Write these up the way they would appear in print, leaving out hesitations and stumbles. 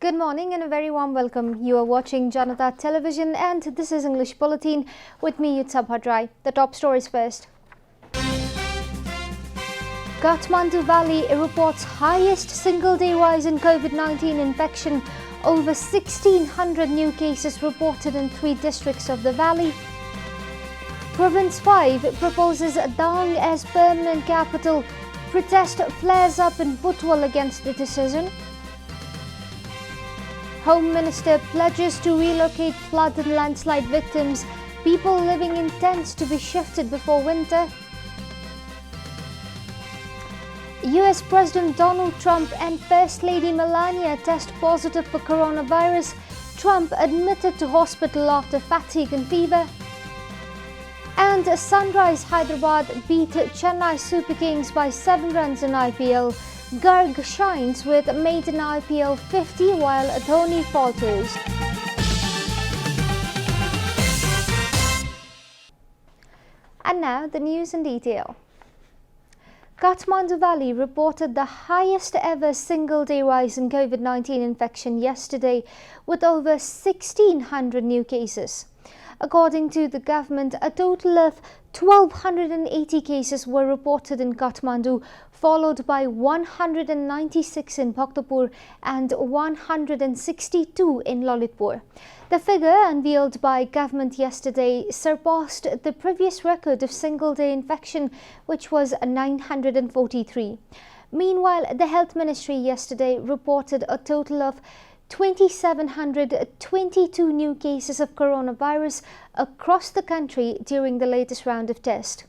Good morning and a very warm welcome. You are watching JanataTelevision and this is English Bulletin with me, Yutsa Bhadrai. The top stories first. Kathmandu Valley reports highest single-day rise in COVID-19 infection. Over 1,600 new cases reported in 3 districts of the valley. Province 5 proposes Dang as permanent capital. Protest flares up in Butwal against the decision. Home Minister pledges to relocate flood and landslide victims. People living in tents to be shifted before winter. US President Donald Trump and First Lady Melania test positive for coronavirus. Trump admitted to hospital after fatigue and fever. And Sunrise Hyderabad beat Chennai Super Kings by 7 runs in IPL. Garg shines with maiden IPL 50 while Dhoni falters. And now the news in detail. Kathmandu Valley reported the highest ever single-day rise in COVID-19 infection yesterday with over 1,600 new cases. According to the government, a total of 1,280 cases were reported in Kathmandu, followed by 196 in Bhaktapur and 162 in Lalitpur. The figure unveiled by government yesterday surpassed the previous record of single-day infection, which was 943. Meanwhile, the Health Ministry yesterday reported a total of 2,722 new cases of coronavirus across the country during the latest round of tests.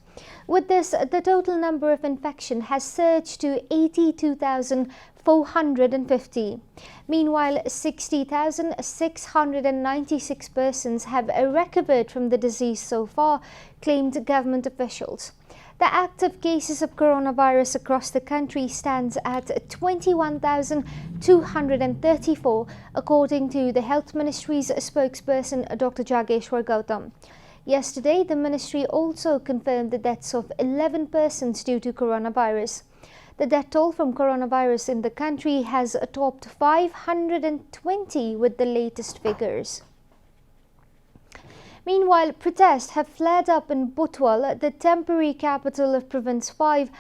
With this, the total number of infection has surged to 82,450. Meanwhile, 60,696 persons have recovered from the disease so far, claimed government officials. The active cases of coronavirus across the country stands at 21,234, according to the Health Ministry's spokesperson Dr. Jageshwar Gautam. Yesterday, the ministry also confirmed the deaths of 11 persons due to coronavirus. The death toll from coronavirus in the country has topped 520 with the latest figures. Meanwhile, protests have flared up in Butwal, the temporary capital of Province 5,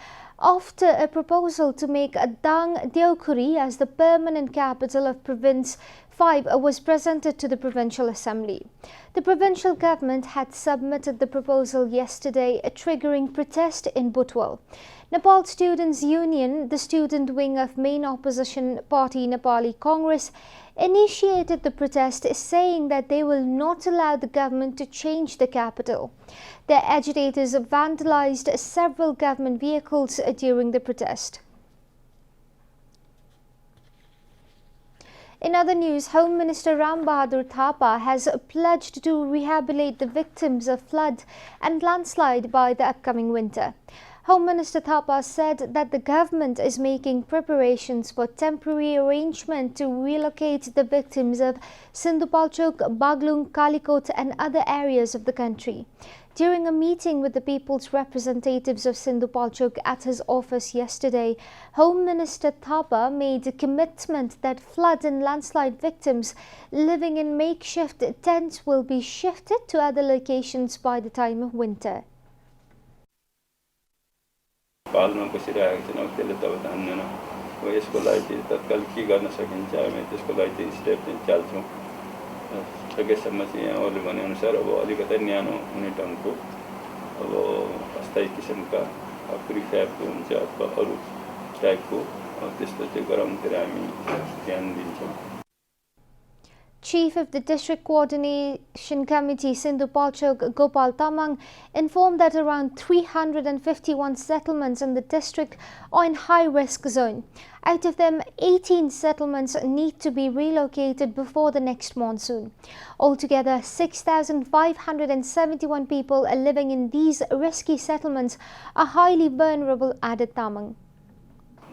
after a proposal to make Dang Deokhuri as the permanent capital of Province 5 was presented to the Provincial Assembly. The provincial government had submitted the proposal yesterday, triggering protest in Butwal. Nepal Students' Union, the student wing of main opposition party Nepali Congress, initiated the protest, saying that they will not allow the government to change the capital. The agitators vandalized several government vehicles during the protest. In other news, Home Minister Ram Bahadur Thapa has pledged to rehabilitate the victims of flood and landslide by the upcoming winter. Home Minister Thapa said that the government is making preparations for temporary arrangement to relocate the victims of Sindhupalchok, Baglung, Kalikot and other areas of the country. During a meeting with the people's representatives of Sindhupalchok at his office yesterday, Home Minister Thapa made a commitment that flood and landslide victims living in makeshift tents will be shifted to other locations by the time of winter. पालमा बसिरहेको छन् अब त्यसले तपाईँ धान्दैन अब यसको लागि तत्काल के गर्न सकिन्छ हामी त्यसको लागि स्टेप चाहिँ चाल्छौँ सकेसम्म चाहिँ यहाँहरूले भनेअनुसार अब अलिकति न्यानो हुने ढङ्गको अब अस्थायी किसिमका प्रिफ्याबको हुन्छ अथवा अरू टाइपको त्यस्तो चाहिँ गराउनुतिर हामी ध्यान दिन्छौँ. Chief of the District Coordination Committee Sindhupalchok Gopal Tamang informed that around 351 settlements in the district are in high-risk zone. Out of them, 18 settlements need to be relocated before the next monsoon. Altogether, 6,571 people living in these risky settlements are highly vulnerable, added Tamang.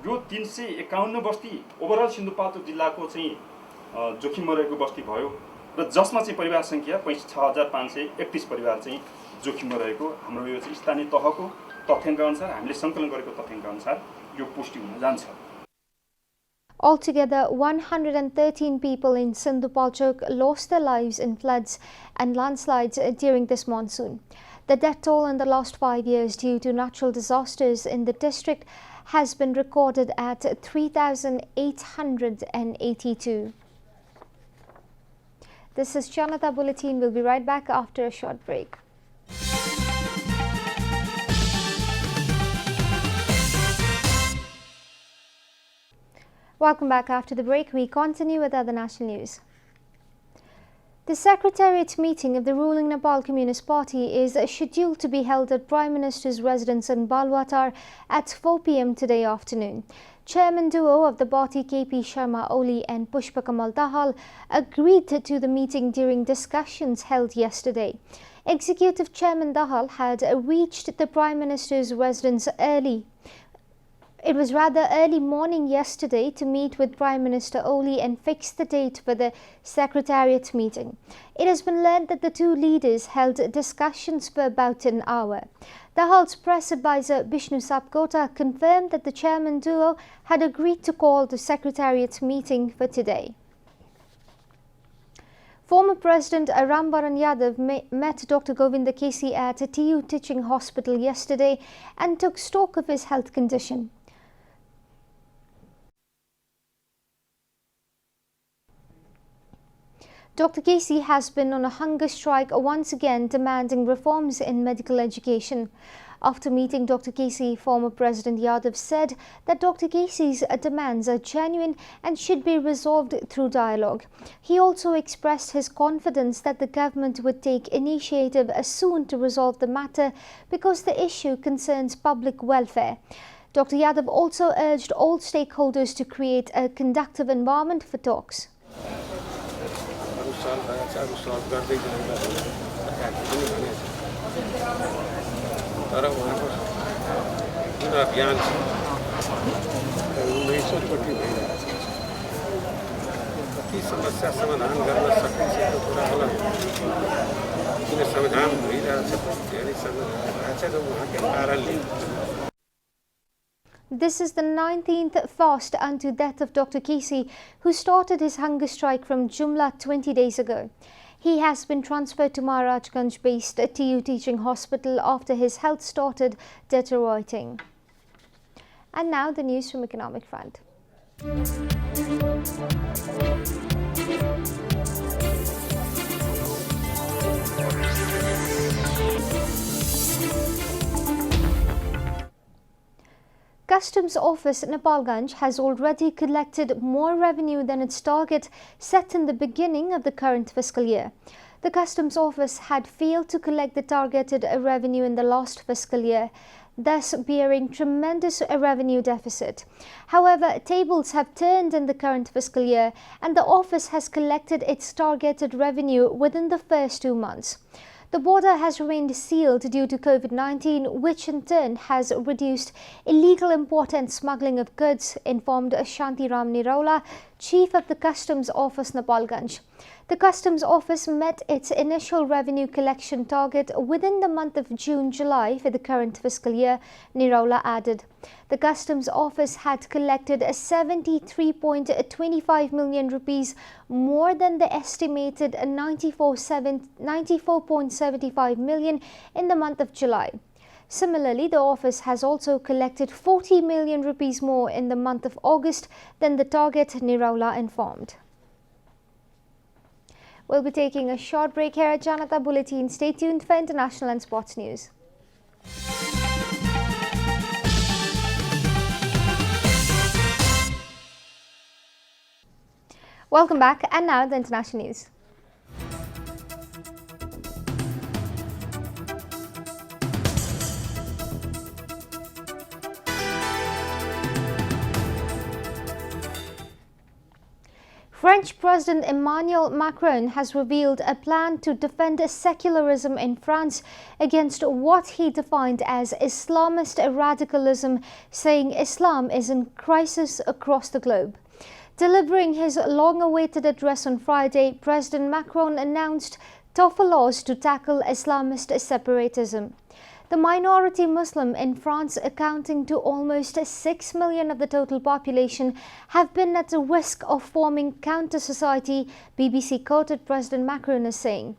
Yo 351 Basti overall Sindhupalchok जिल्लाको चाहिँ जोखिममा रहेको बस्ती भयो र जसमा चाहिँ परिवार संख्या 6531 परिवार चाहिँ जोखिममा रहेको हाम्रो यो चाहिँ स्थानीय तहको तथ्याङ्क अनुसार हामीले संकलन गरेको तथ्याङ्क अनुसार यो पुष्टि हुन जान्छ. Altogether, 113 people in Sindhupalchok lost their lives in floods and landslides during this monsoon. The death toll in the last 5 years due to natural disasters in the district has been recorded at 3,882. This is Janata Bulletin. We'll be right back after a short break. Welcome back after the break. We continue with other national news. The Secretariat meeting of the ruling Nepal Communist Party is scheduled to be held at Prime Minister's residence in Balwatar at 4 p.m. today afternoon. Chairman duo of the party KP Sharma Oli and Pushpa Kamal Dahal agreed to the meeting during discussions held yesterday. Executive Chairman Dahal had reached the Prime Minister's residence early. It was rather early morning yesterday to meet with Prime Minister Oli and fix the date for the Secretariat meeting. It has been learned that the two leaders held discussions for about an hour. Dahal's press advisor Bishnu Sapkota confirmed that the chairman duo had agreed to call the Secretariat meeting for today. Former President Rambaran Yadav met Dr. Govinda Kesi at a TU Teaching Hospital yesterday and took stock of his health condition. Dr. Kesi has been on a hunger strike once again demanding reforms in medical education. After meeting Dr. Kesi, former President Yadav said that Dr. Kesi's demands are genuine and should be resolved through dialogue. He also expressed his confidence that the government would take initiative soon to resolve the matter because the issue concerns public welfare. Dr. Yadav also urged all stakeholders to create a conducive environment for talks. तर उहाँको जुन अभियान छ 1900 भइरहेको छ ती समस्या समाधान गर्न सकिन्छ त्यो कुरा होला किन समाधान भइरहेको छ धेरै समाधान भएको छ र उहाँको कारणले This is the 19th fast unto death of Dr. Kesi, who started his hunger strike from Jumla 20 days ago. He has been transferred to Maharajganj-based TU Teaching Hospital after his health started deteriorating. And now the news from Economic Front. Customs Office Nepalganj has already collected more revenue than its target set in the beginning of the current fiscal year. The Customs Office had failed to collect the targeted revenue in the last fiscal year, thus bearing tremendous revenue deficit. However, tables have turned in the current fiscal year and the office has collected its targeted revenue within the first 2 months. The border has remained sealed due to COVID-19, which in turn has reduced illegal import and smuggling of goods, informed Shantiram Niraula, Chief of the Customs Office Nepalganj. The Customs Office met its initial revenue collection target within the month of June-July for the current fiscal year, Niraula added. The Customs Office had collected 73.25 million rupees, more than the estimated 94.75 million in the month of July. Similarly, the office has also collected 40 million rupees more in the month of August than the target, Niraula informed. We'll be taking a short break here at Janata Bulletin. Stay tuned for international and sports news. Welcome back, and now the international news. French President Emmanuel Macron has revealed a plan to defend secularism in France against what he defined as Islamist radicalism, saying Islam is in crisis across the globe. Delivering his long-awaited address on Friday, President Macron announced tougher laws to tackle Islamist separatism. The The minority Muslim in France, accounting to almost 6 million of the total population, have been at the risk of forming counter-society, BBC quoted President Macron as saying.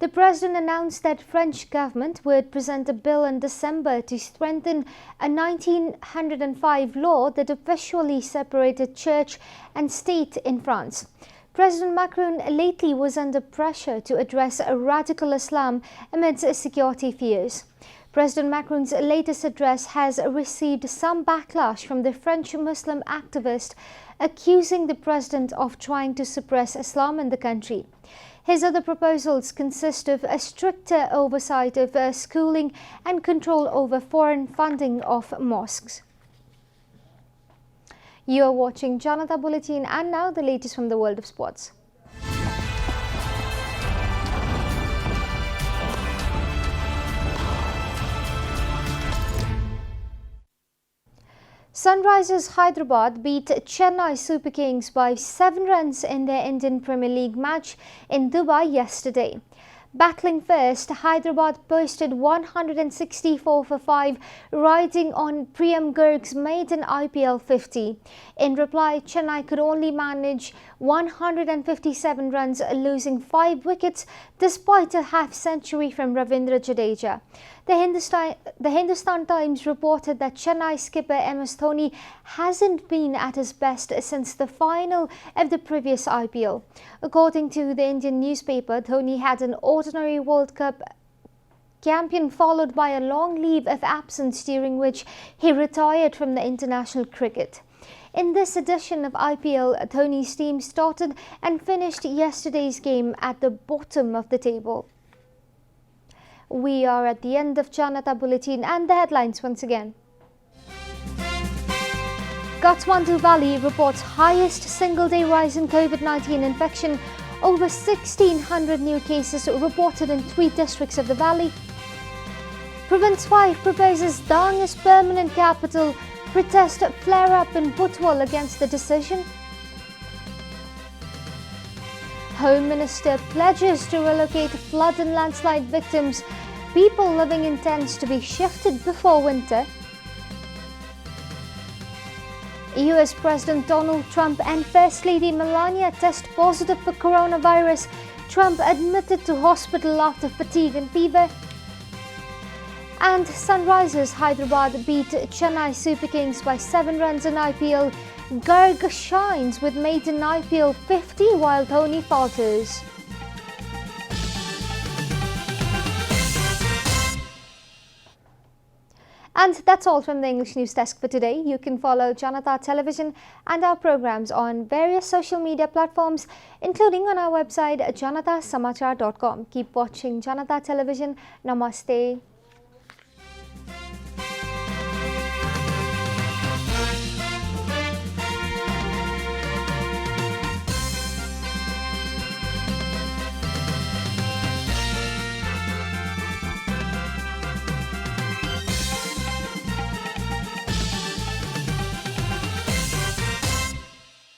The president announced that French government would present a bill in December to strengthen a 1905 law that officially separated church and state in France. President Macron lately was under pressure to address radical Islam amidst security fears. President Macron's latest address has received some backlash from the French Muslim activist accusing the president of trying to suppress Islam in the country. His other proposals consist of a stricter oversight of schooling and control over foreign funding of mosques. You are watching Janata Bulletin, and now the latest from the world of sports. Sunrisers Hyderabad beat Chennai Super Kings by 7 runs in their Indian Premier League match in Dubai yesterday. Battling first, Hyderabad posted 164 for 5, riding on Priyam Garg's maiden IPL 50. In reply, Chennai could only manage 157 runs, losing 5 wickets despite a half-century from Ravindra Jadeja. The Hindustan Times reported that Chennai skipper MS Dhoni hasn't been at his best since the final of the previous IPL. According to the Indian newspaper, Dhoni had an ordinary World Cup campaign followed by a long leave of absence during which he retired from the international cricket. In this edition of IPL, Dhoni's team started and finished yesterday's game at the bottom of the table. We are at the end of Janata Bulletin, and the headlines once again. Kathmandu Valley reports highest single-day rise in COVID-19 infection. Over 1,600 new cases reported in 3 districts of the valley. Province 5 proposes Dang as permanent capital. Protest flare-up in Butwal against the decision. Home Minister pledges to relocate flood and landslide victims. People living in tents to be shifted before winter. US President Donald Trump and First Lady Melania test positive for coronavirus. Trump admitted to hospital after fatigue and fever. And Sunrisers Hyderabad beat Chennai Super Kings by 7 runs in IPL. Garg shines with maiden IPL 50 while Dhoni falters. And that's all from the English News Desk for today. You can follow Janata Television and our programs on various social media platforms, including on our website janatasamachar.com. Keep watching Janata Television. Namaste.